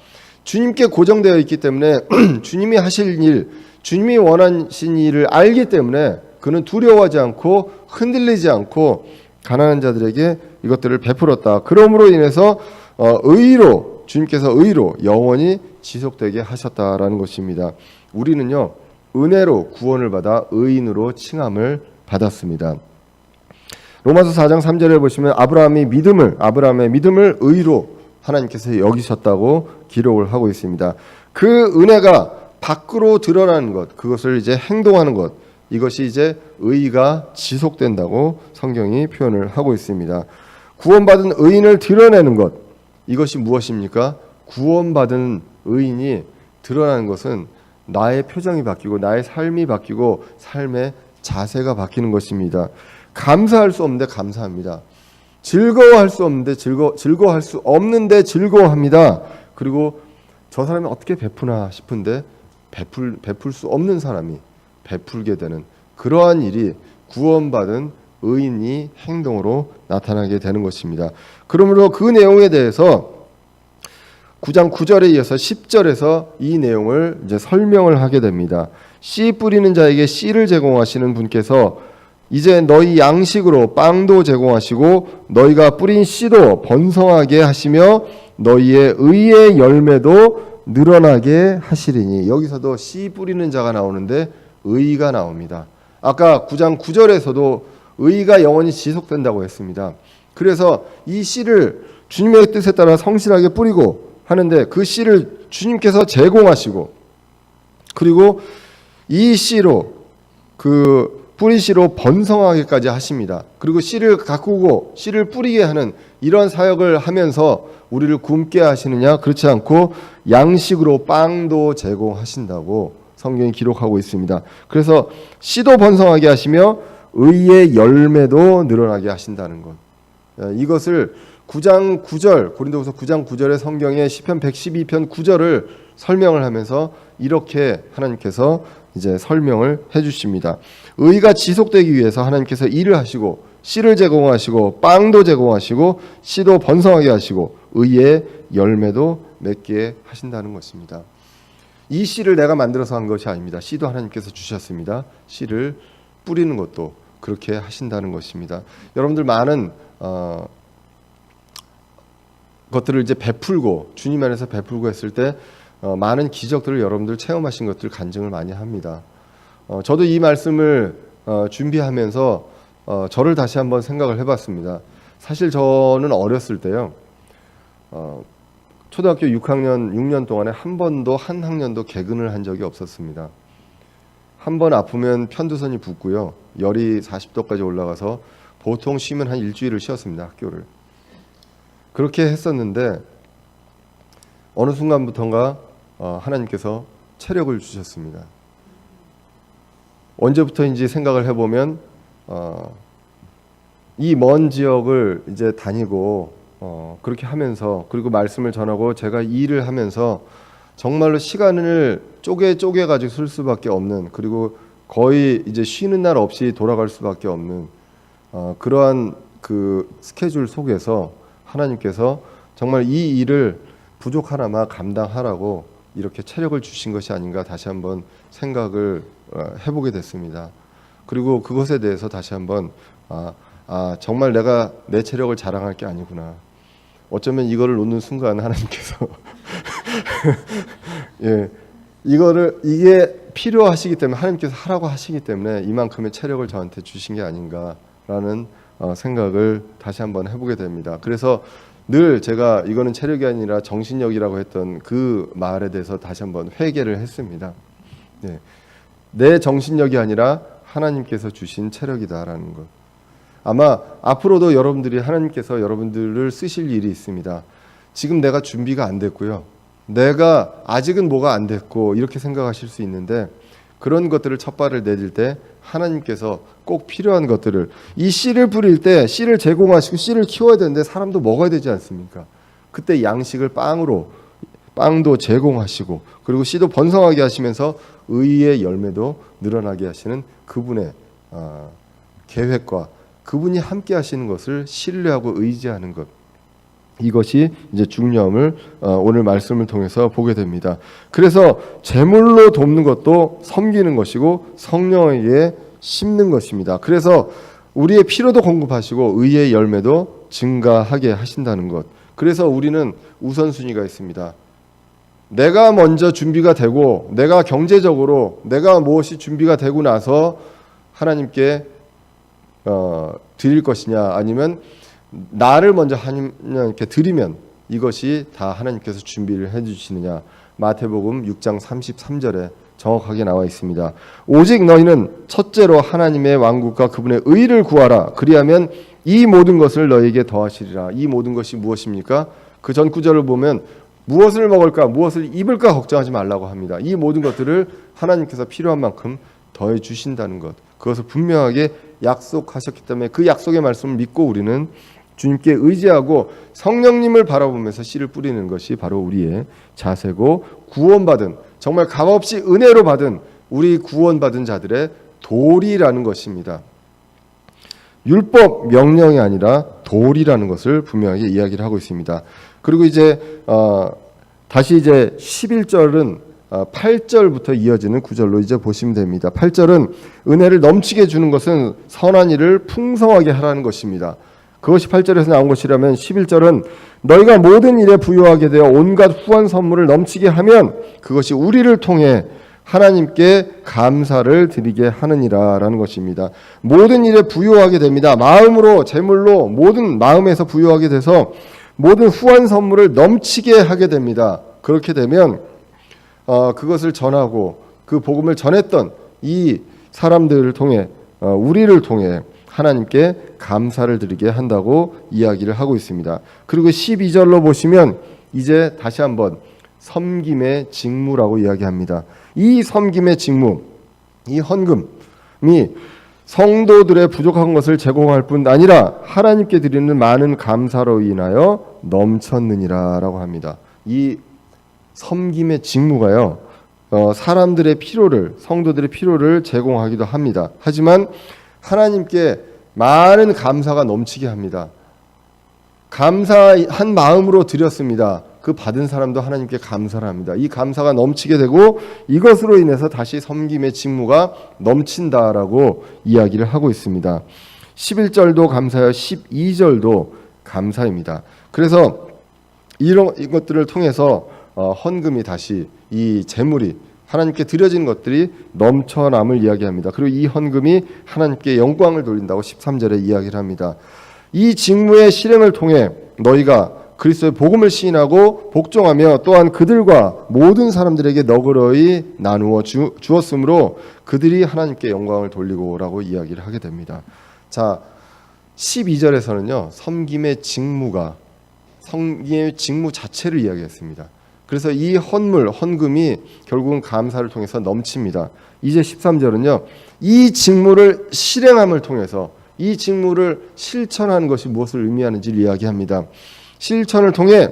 주님께 고정되어 있기 때문에 주님이 하실 일, 주님이 원하신 일을 알기 때문에 그는 두려워하지 않고 흔들리지 않고 가난한 자들에게 이것들을 베풀었다. 그러므로 인해서 의로 주님께서 의로 영원히 지속되게 하셨다라는 것입니다. 우리는요 은혜로 구원을 받아 의인으로 칭함을 받았습니다. 로마서 4장 3절에 보시면 아브라함의 믿음을 의로 하나님께서 여기셨다고 기록을 하고 있습니다. 그 은혜가 밖으로 드러나는 것, 그것을 이제 행동하는 것, 이것이 이제 의가 지속된다고 성경이 표현을 하고 있습니다. 구원받은 의인을 드러내는 것, 이것이 무엇입니까? 구원받은 의인이 드러나는 것은 나의 표정이 바뀌고 나의 삶이 바뀌고 삶의 자세가 바뀌는 것입니다. 감사할 수 없는데 감사합니다. 즐거워할 수 없는데 즐거워할 수 없는데 즐거워합니다. 그리고 저 사람이 어떻게 베푸나 싶은데 베풀 수 없는 사람이 베풀게 되는 그러한 일이 구원받은 의인이 행동으로 나타나게 되는 것입니다. 그러므로 그 내용에 대해서 9장 9절에 이어서 10절에서 이 내용을 이제 설명을 하게 됩니다. 씨 뿌리는 자에게 씨를 제공하시는 분께서 이제 너희 양식으로 빵도 제공하시고 너희가 뿌린 씨도 번성하게 하시며 너희의 의의 열매도 늘어나게 하시리니. 여기서도 씨 뿌리는 자가 나오는데 의가 나옵니다. 아까 9장 9절에서도 의가 영원히 지속된다고 했습니다. 그래서 이 씨를 주님의 뜻에 따라 성실하게 뿌리고 하는데 그 씨를 주님께서 제공하시고 그리고 이 씨로 뿌린 씨로 번성하게까지 하십니다. 그리고 씨를 가꾸고 씨를 뿌리게 하는 이런 사역을 하면서 우리를 굶게 하시느냐? 그렇지 않고 양식으로 빵도 제공하신다고 성경이 기록하고 있습니다. 그래서 씨도 번성하게 하시며 의의 열매도 늘어나게 하신다는 것. 이것을 9장 9절 고린도후서 9장 9절의 성경의 시편 112편 9절을 설명을 하면서 이렇게 하나님께서 이제 설명을 해주십니다. 의가 지속되기 위해서 하나님께서 일을 하시고 씨를 제공하시고 빵도 제공하시고 씨도 번성하게 하시고 의의 열매도 맺게 하신다는 것입니다. 이 씨를 내가 만들어서 한 것이 아닙니다. 씨도 하나님께서 주셨습니다. 씨를 뿌리는 것도 그렇게 하신다는 것입니다. 여러분들 많은 것들을 이제 베풀고 주님 안에서 베풀고 했을 때 많은 기적들을 여러분들 체험하신 것들 간증을 많이 합니다. 저도 이 말씀을 준비하면서 저를 다시 한번 생각을 해봤습니다. 사실 저는 어렸을 때요, 초등학교 6년 동안에 한 번도 한 학년도 개근을 한 적이 없었습니다. 한 번 아프면 편두선이 붓고요, 열이 40도까지 올라가서 보통 쉬면 한 일주일을 쉬었습니다, 학교를. 그렇게 했었는데 어느 순간부터인가 하나님께서 체력을 주셨습니다. 언제부터인지 생각을 해보면 이 먼 지역을 이제 다니고 그렇게 하면서 그리고 말씀을 전하고 제가 일을 하면서 정말로 시간을 쪼개 가지고 쓸 수밖에 없는, 그리고 거의 이제 쉬는 날 없이 돌아갈 수밖에 없는 그러한 그 스케줄 속에서 하나님께서 정말 이 일을 부족 하나마 감당하라고 이렇게 체력을 주신 것이 아닌가 다시 한번 생각을 해보게 됐습니다. 그리고 그것에 대해서 다시 한번 정말 내가 내 체력을 자랑할 게 아니구나. 어쩌면 이거를 놓는 순간 하나님께서 예, 이게 필요하시기 때문에 하나님께서 하라고 하시기 때문에 이만큼의 체력을 저한테 주신 게 아닌가라는 생각을 다시 한번 해보게 됩니다. 그래서 늘 제가 이거는 체력이 아니라 정신력이라고 했던 그 말에 대해서 다시 한번 회개를 했습니다. 네. 내 정신력이 아니라 하나님께서 주신 체력이다라는 것. 아마 앞으로도 여러분들이 하나님께서 여러분들을 쓰실 일이 있습니다. 지금 내가 준비가 안 됐고요. 내가 아직은 뭐가 안 됐고 이렇게 생각하실 수 있는데 그런 것들을 첫 발을 내딜 때 하나님께서 꼭 필요한 것들을 이 씨를 뿌릴 때 씨를 제공하시고 씨를 키워야 되는데 사람도 먹어야 되지 않습니까? 그때 양식을 빵도 제공하시고 그리고 씨도 번성하게 하시면서 의의 열매도 늘어나게 하시는 그분의 계획과 그분이 함께 하시는 것을 신뢰하고 의지하는 것, 이것이 이제 중요함을 오늘 말씀을 통해서 보게 됩니다. 그래서 제물로 돕는 것도 섬기는 것이고 성령에게 심는 것입니다. 그래서 우리의 필요도 공급하시고 의의 열매도 증가하게 하신다는 것. 그래서 우리는 우선순위가 있습니다. 내가 먼저 준비가 되고 내가 경제적으로 내가 무엇이 준비가 되고 나서 하나님께 드릴 것이냐, 아니면 나를 먼저 하나님께 드리면 이것이 다 하나님께서 준비를 해주시느냐. 마태복음 6장 33절에 정확하게 나와 있습니다. 오직 너희는 첫째로 하나님의 왕국과 그분의 의를 구하라. 그리하면 이 모든 것을 너희에게 더하시리라. 이 모든 것이 무엇입니까? 그 전 구절을 보면 무엇을 먹을까, 무엇을 입을까 걱정하지 말라고 합니다. 이 모든 것들을 하나님께서 필요한 만큼 더해 주신다는 것, 그것을 분명하게 약속하셨기 때문에 그 약속의 말씀을 믿고 우리는 주님께 의지하고 성령님을 바라보면서 씨를 뿌리는 것이 바로 우리의 자세고, 구원받은, 정말 값없이 은혜로 받은 우리 구원받은 자들의 도리라는 것입니다. 율법 명령이 아니라 도리라는 것을 분명하게 이야기를 하고 있습니다. 그리고 이제 다시 이제 11절은 8절부터 이어지는 구절로 이제 보시면 됩니다. 8절은 은혜를 넘치게 주는 것은 선한 일을 풍성하게 하라는 것입니다. 그것이 8절에서 나온 것이라면 11절은 너희가 모든 일에 부유하게 되어 온갖 후한 선물을 넘치게 하면 그것이 우리를 통해 하나님께 감사를 드리게 하느니라 라는 것입니다. 모든 일에 부유하게 됩니다. 마음으로, 재물로, 모든 마음에서 부유하게 돼서 모든 후한 선물을 넘치게 하게 됩니다. 그렇게 되면 그것을 전하고 그 복음을 전했던 이 사람들을 통해 우리를 통해 하나님께 감사를 드리게 한다고 이야기를 하고 있습니다. 그리고 12절로 보시면 이제 다시 한번 섬김의 직무라고 이야기합니다. 이 섬김의 직무, 이 헌금이 성도들의 부족한 것을 제공할 뿐 아니라 하나님께 드리는 많은 감사로 인하여 넘쳤느니라 라고 합니다. 이 섬김의 직무가요, 사람들의 필요를, 성도들의 필요를 제공하기도 합니다. 하지만 하나님께 많은 감사가 넘치게 합니다. 감사한 마음으로 드렸습니다. 그 받은 사람도 하나님께 감사를 합니다. 이 감사가 넘치게 되고 이것으로 인해서 다시 섬김의 직무가 넘친다라고 이야기를 하고 있습니다. 11절도 감사요, 12절도 감사입니다. 그래서 이런 것들을 통해서 헌금이 다시 이 재물이 하나님께 드려진 것들이 넘쳐남을 이야기합니다. 그리고 이 헌금이 하나님께 영광을 돌린다고 13절에 이야기를 합니다. 이 직무의 실행을 통해 너희가 그리스도의 복음을 시인하고 복종하며 또한 그들과 모든 사람들에게 너그러이 나누어 주었으므로 그들이 하나님께 영광을 돌리고라고 이야기를 하게 됩니다. 자, 12절에서는요, 섬김의 직무 자체를 이야기했습니다. 그래서 이 헌금이 결국은 감사를 통해서 넘칩니다. 이제 13절은요, 이 직무를 실행함을 통해서 이 직무를 실천하는 것이 무엇을 의미하는지를 이야기합니다. 실천을 통해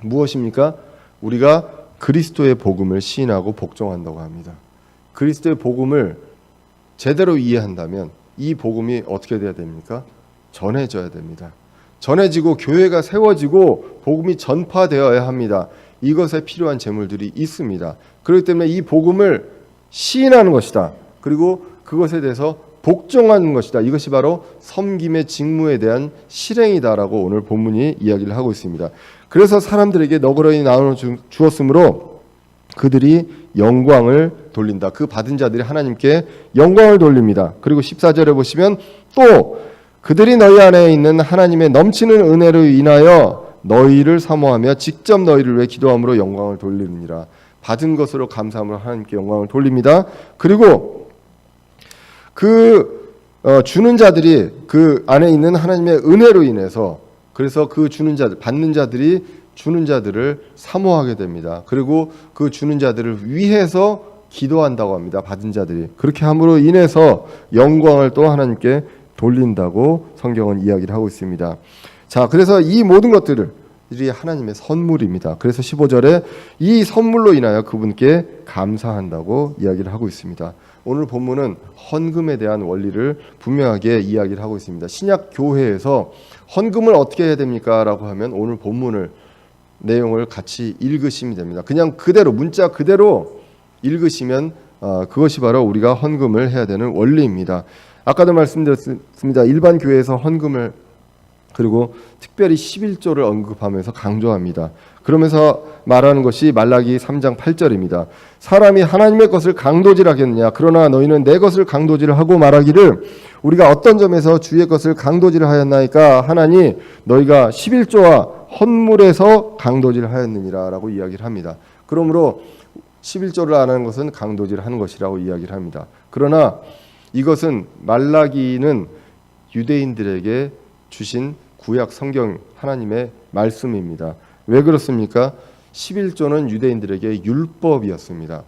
무엇입니까? 우리가 그리스도의 복음을 시인하고 복종한다고 합니다. 그리스도의 복음을 제대로 이해한다면 이 복음이 어떻게 돼야 됩니까? 전해져야 됩니다. 전해지고 교회가 세워지고 복음이 전파되어야 합니다. 이것에 필요한 재물들이 있습니다. 그렇기 때문에 이 복음을 시인하는 것이다. 그리고 그것에 대해서 복종하는 것이다. 이것이 바로 섬김의 직무에 대한 실행이다라고 오늘 본문이 이야기를 하고 있습니다. 그래서 사람들에게 너그러이 나눠 주었으므로 그들이 영광을 돌린다. 그 받은 자들이 하나님께 영광을 돌립니다. 그리고 14절에 보시면 또 그들이 너희 안에 있는 하나님의 넘치는 은혜로 인하여 너희를 사모하며 직접 너희를 위해 기도함으로 영광을 돌리느니라. 받은 것으로 감사함으로 하나님께 영광을 돌립니다. 그리고 주는 자들이 그 안에 있는 하나님의 은혜로 인해서 그래서 그 주는 자들, 받는 자들이 주는 자들을 사모하게 됩니다. 그리고 그 주는 자들을 위해서 기도한다고 합니다. 받은 자들이. 그렇게 함으로 인해서 영광을 또 하나님께 돌린다고 성경은 이야기를 하고 있습니다. 자, 그래서 이 모든 것들이 하나님의 선물입니다. 그래서 15절에 이 선물로 인하여 그분께 감사한다고 이야기를 하고 있습니다. 오늘 본문은 헌금에 대한 원리를 분명하게 이야기를 하고 있습니다. 신약 교회에서 헌금을 어떻게 해야 됩니까? 라고 하면 오늘 본문을 내용을 같이 읽으시면 됩니다. 그냥 그대로 문자 그대로 읽으시면 그것이 바로 우리가 헌금을 해야 되는 원리입니다. 아까도 말씀드렸습니다. 일반 교회에서 헌금을 그리고 특별히 11조를 언급하면서 강조합니다. 그러면서 말하는 것이 말라기 3장 8절입니다. 사람이 하나님의 것을 강도질하겠느냐? 그러나 너희는 내 것을 강도질하고 말하기를 우리가 어떤 점에서 주의 것을 강도질하였나이까 하나니 너희가 11조와 헌물에서 강도질하였느니라 라고 이야기를 합니다. 그러므로 11조를 안 하는 것은 강도질하는 것이라고 이야기를 합니다. 그러나 이것은 말라기는 유대인들에게 주신 구약 성경 하나님의 말씀입니다. 왜 그렇습니까? 11조는 유대인들에게 율법이었습니다.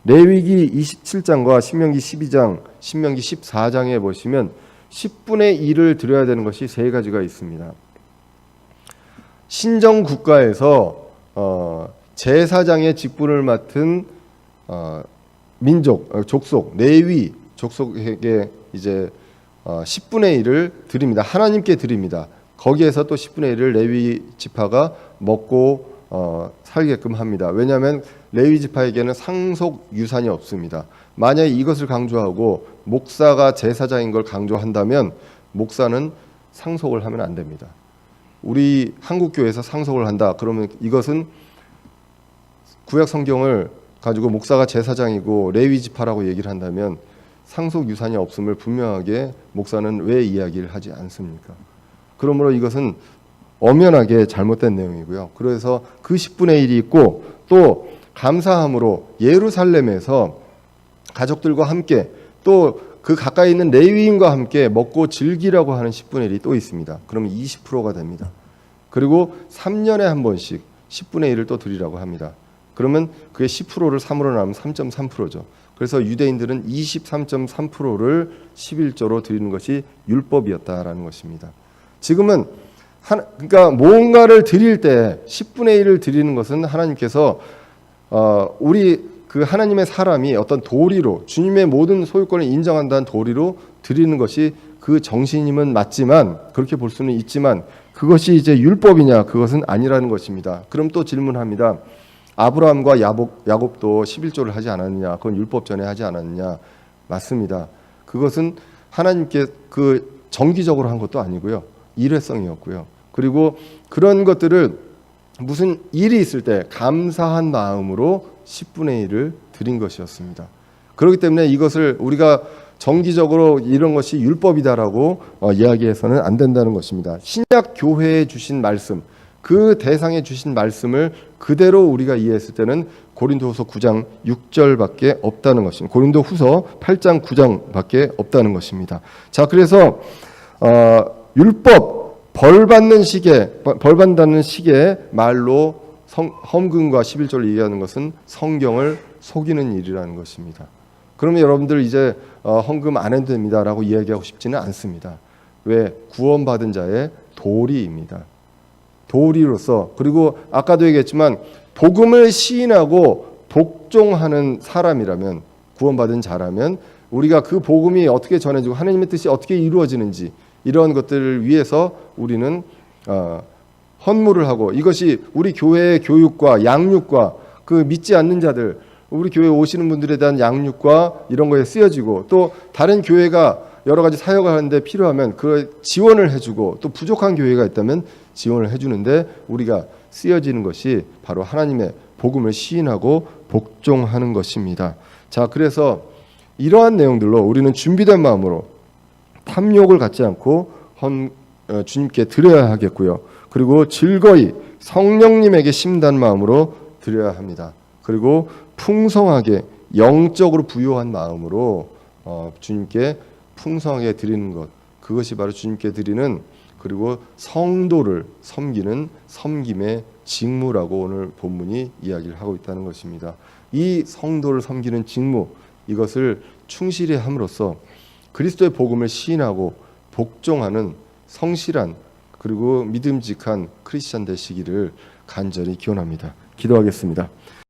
레위기 27장과 신명기 12장, 신명기 14장에 보시면 10분의 1을 드려야 되는 것이 세 가지가 있습니다. 신정 국가에서 제사장의 직분을 맡은 민족, 족속, 레위 족속에게 이제 10분의 1을 드립니다. 하나님께 드립니다. 거기에서 또 10분의 1을 레위 지파가 먹고 살게끔 합니다. 왜냐하면 레위 지파에게는 상속 유산이 없습니다. 만약에 이것을 강조하고 목사가 제사장인 걸 강조한다면 목사는 상속을 하면 안 됩니다. 우리 한국교회에서 상속을 한다. 그러면 이것은 구약 성경을 가지고 목사가 제사장이고 레위 지파라고 얘기를 한다면 상속 유산이 없음을 분명하게 목사는 왜 이야기를 하지 않습니까? 그러므로 이것은 엄연하게 잘못된 내용이고요. 그래서 그 10분의 1이 있고 또 감사함으로 예루살렘에서 가족들과 함께 또 그 가까이 있는 레위인과 함께 먹고 즐기라고 하는 10분의 1이 또 있습니다. 그러면 20%가 됩니다. 그리고 3년에 한 번씩 10분의 1을 또 드리라고 합니다. 그러면 그의 10%를 3으로 나누면 3.3%죠. 그래서 유대인들은 23.3%를 11조로 드리는 것이 율법이었다라는 것입니다. 지금은 그러니까 뭔가를 드릴 때 10분의 1을 드리는 것은 하나님께서 우리 그 하나님의 사람이 어떤 도리로 주님의 모든 소유권을 인정한다는 도리로 드리는 것이 그 정신임은 맞지만 그렇게 볼 수는 있지만 그것이 이제 율법이냐? 그것은 아니라는 것입니다. 그럼 또 질문합니다. 아브라함과 야곱도 11조를 하지 않았느냐? 그건 율법 전에 하지 않았느냐? 맞습니다. 그것은 하나님께 그 정기적으로 한 것도 아니고요. 일회성이었고요. 그리고 그런 것들을 무슨 일이 있을 때 감사한 마음으로 10분의 1을 드린 것이었습니다. 그렇기 때문에 이것을 우리가 정기적으로 이런 것이 율법이다라고 이야기해서는 안 된다는 것입니다. 신약 교회에 주신 말씀, 그 대상에 주신 말씀을 그대로 우리가 이해했을 때는 고린도후서 9장 6절밖에 없다는 것입니다. 고린도후서 8장 9장밖에 없다는 것입니다. 자, 그래서 율법 벌 받는다는 식의 말로 헌금과 11조를 얘기하는 것은 성경을 속이는 일이라는 것입니다. 그러면 여러분들 이제 헌금 안 해도 됩니다라고 이야기하고 싶지는 않습니다. 왜? 구원받은 자의 도리입니다. 도리로서. 그리고 아까도 얘기했지만 복음을 시인하고 복종하는 사람이라면, 구원받은 자라면 우리가 그 복음이 어떻게 전해지고 하나님의 뜻이 어떻게 이루어지는지 이런 것들을 위해서 우리는 헌물을 하고, 이것이 우리 교회의 교육과 양육과 그 믿지 않는 자들, 우리 교회에 오시는 분들에 대한 양육과 이런 거에 쓰여지고, 또 다른 교회가 여러 가지 사역을 하는데 필요하면 그 지원을 해주고, 또 부족한 교회가 있다면 지원을 해주는데 우리가 쓰여지는 것이 바로 하나님의 복음을 시인하고 복종하는 것입니다. 자, 그래서 이러한 내용들로 우리는 준비된 마음으로 탐욕을 갖지 않고 주님께 드려야 하겠고요. 그리고 즐거이 성령님에게 심단 마음으로 드려야 합니다. 그리고 풍성하게 영적으로 부요한 마음으로 주님께 풍성하게 드리는 것, 그것이 바로 주님께 드리는, 그리고 성도를 섬기는 섬김의 직무라고 오늘 본문이 이야기를 하고 있다는 것입니다. 이 성도를 섬기는 직무, 이것을 충실히 함으로써 그리스도의 복음을 시인하고 복종하는 성실한 그리고 믿음직한 크리스찬 되시기를 간절히 기원합니다. 기도하겠습니다.